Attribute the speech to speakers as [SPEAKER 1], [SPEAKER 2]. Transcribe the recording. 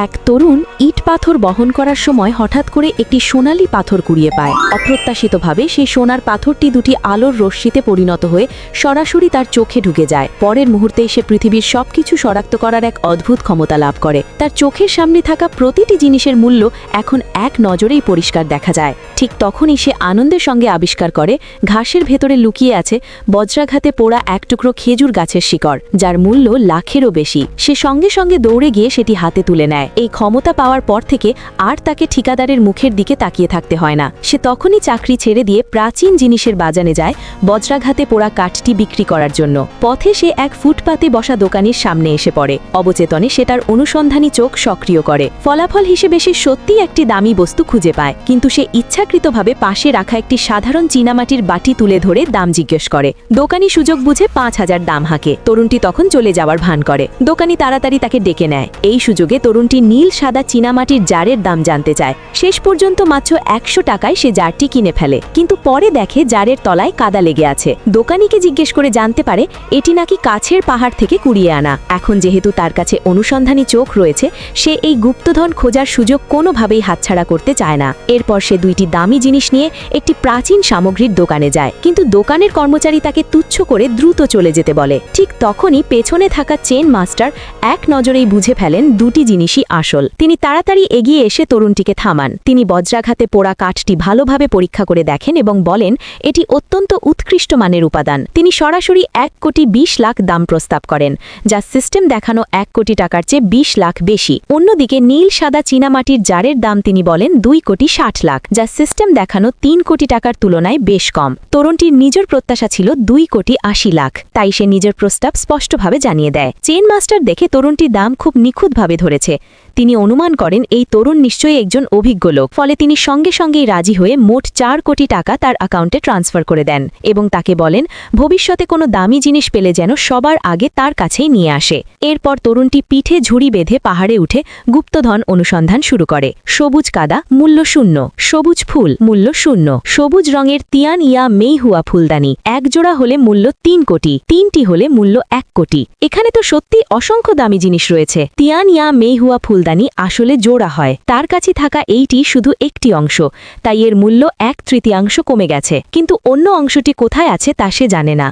[SPEAKER 1] এক তরুণ ইট পাথর বহন করার সময় হঠাৎ করে একটি সোনালী পাথর কুড়িয়ে পায়। অপ্রত্যাশিতভাবে সেই সোনার পাথরটি দুটি আলোর রশ্মিতে পরিণত হয়ে সরাসরি তার চোখে ঢুকে যায়। পরের মুহূর্তেই সে পৃথিবীর সবকিছু শনাক্ত করার এক অদ্ভুত ক্ষমতা লাভ করে। তার চোখের সামনে থাকা প্রতিটি জিনিসের মূল্য এখন এক নজরেই পরিষ্কার দেখা যায়। ঠিক তখনই সে আনন্দের সঙ্গে আবিষ্কার করে ঘাসের ভেতরে লুকিয়ে আছে বজ্রাঘাতে পোড়া এক টুকরো খেজুর গাছের শিকড়, যার মূল্য লাখেরও বেশি। সে সঙ্গে সঙ্গে দৌড়ে গিয়ে সেটি হাতে তুলে নেয়। এই ক্ষমতা পাওয়ার পর থেকে আর তাকে ঠিকাদারের মুখের দিকে তাকিয়ে থাকতে হয় না। সে তখনই চাকরি ছেড়ে দিয়ে প্রাচীন জিনিসের বাজারে যায় বজ্রাঘাতে পোড়া কাঠটি বিক্রি করার জন্য। পথে সে এক ফুটপাতে বসা দোকানির সামনে এসে পড়ে। অবচেতনে সে তার অনুসন্ধানী চোখ সক্রিয় করে। ফলাফল হিসেবে সে সত্যিই একটি দামি বস্তু খুঁজে পায়, কিন্তু সে ইচ্ছাকৃতভাবে পাশে রাখা একটি সাধারণ চীনামাটির বাটি তুলে ধরে দাম জিজ্ঞেস করে। দোকানি সুযোগ বুঝে ৫,০০০ দাম হাঁকে। তরুণটি তখন চলে যাওয়ার ভান করে। দোকানি তাড়াতাড়ি তাকে ডেকে নেয়। এই সুযোগে তরুণটি নীল সাদা চীনামাটির জারের দাম জানতে চায়। শেষ পর্যন্ত মাত্র ১০০ টাকায় সে জারটি কিনে ফেলে, কিন্তু পরে দেখে জারের তলায় কাদা লেগে আছে। দোকানিকে জিজ্ঞেস করে জানতে পারে এটি নাকি কাছের পাহাড় থেকে কুড়িয়ে আনা। এখন যেহেতু তার কাছে অনুসন্ধানী চোখ রয়েছে, সে এই গুপ্তধন খোঁজার সুযোগ কোনোভাবেই হাতছাড়া করতে চায় না। এরপর সে দুইটি দামি জিনিস নিয়ে একটি প্রাচীন সামগ্রীর দোকানে যায়, কিন্তু দোকানের কর্মচারী তাকে তুচ্ছ করে দ্রুত চলে যেতে বলে। ঠিক তখনই পেছনে থাকা চেন মাস্টার এক নজরেই বুঝে ফেলেন দুটি জিনিসই আসল। তিনি তাড়াতাড়ি এগিয়ে এসে তরুণটিকে থামান। তিনি বজ্রাঘাতে পোড়া কাঠটি ভালোভাবে পরীক্ষা করে দেখেন এবং বলেন এটি অত্যন্ত উৎকৃষ্ট মানের উপাদান। তিনি সরাসরি ১,২০,০০,০০০ দাম প্রস্তাব করেন, যা সিস্টেম দেখানো ১ কোটি টাকার চেয়ে ২০ লাখ বেশি। অন্যদিকে নীল সাদা চীনামাটির জারের দাম তিনি বলেন ২,৬০,০০,০০০, যা সিস্টেম দেখানো ৩ কোটি টাকার তুলনায় বেশ কম। তরুণটির নিজের প্রত্যাশা ছিল ২,৮০,০০,০০০, তাই সে নিজের প্রস্তাব স্পষ্টভাবে জানিয়ে দেয়। চেন মাস্টার দেখে তরুণটির দাম খুব নিখুঁতভাবে ধরেছে। তিনি অনুমান করেন এই তরুণ নিশ্চয়ই একজন অভিজ্ঞ লোক। ফলে তিনি সঙ্গে সঙ্গেই রাজি হয়ে মোট ৪ কোটি টাকা তার অ্যাকাউন্টে ট্রান্সফার করে দেন এবং তাকে বলেন ভবিষ্যতে কোনো দামি জিনিস পেলে যেন সবার আগে তার কাছেই নিয়ে আসে। এরপর তরুণটি পিঠে ঝুড়ি বেঁধে পাহাড়ে উঠে গুপ্তধন অনুসন্ধান শুরু করে। সবুজ কাদা, মূল্য শূন্য। সবুজ ফুল, মূল্য শূন্য। সবুজ রঙের তিয়ান ইয়া মেই হুয়া ফুলদানি, এক জোড়া হলে মূল্য ৩ কোটি, ৩টি হলে মূল্য ১ কোটি। এখানে তো সত্যি অসংখ্য দামি জিনিস রয়েছে। তিয়ান ইয়া মেই হুয়া ফুলদানি আসলে জোড়া হয়। তার কাছে থাকা এইটি শুধু একটি অংশ, তাই এর মূল্য ১/৩ কমে গেছে, কিন্তু অন্য অংশটি কোথায় আছে তা সে জানে না।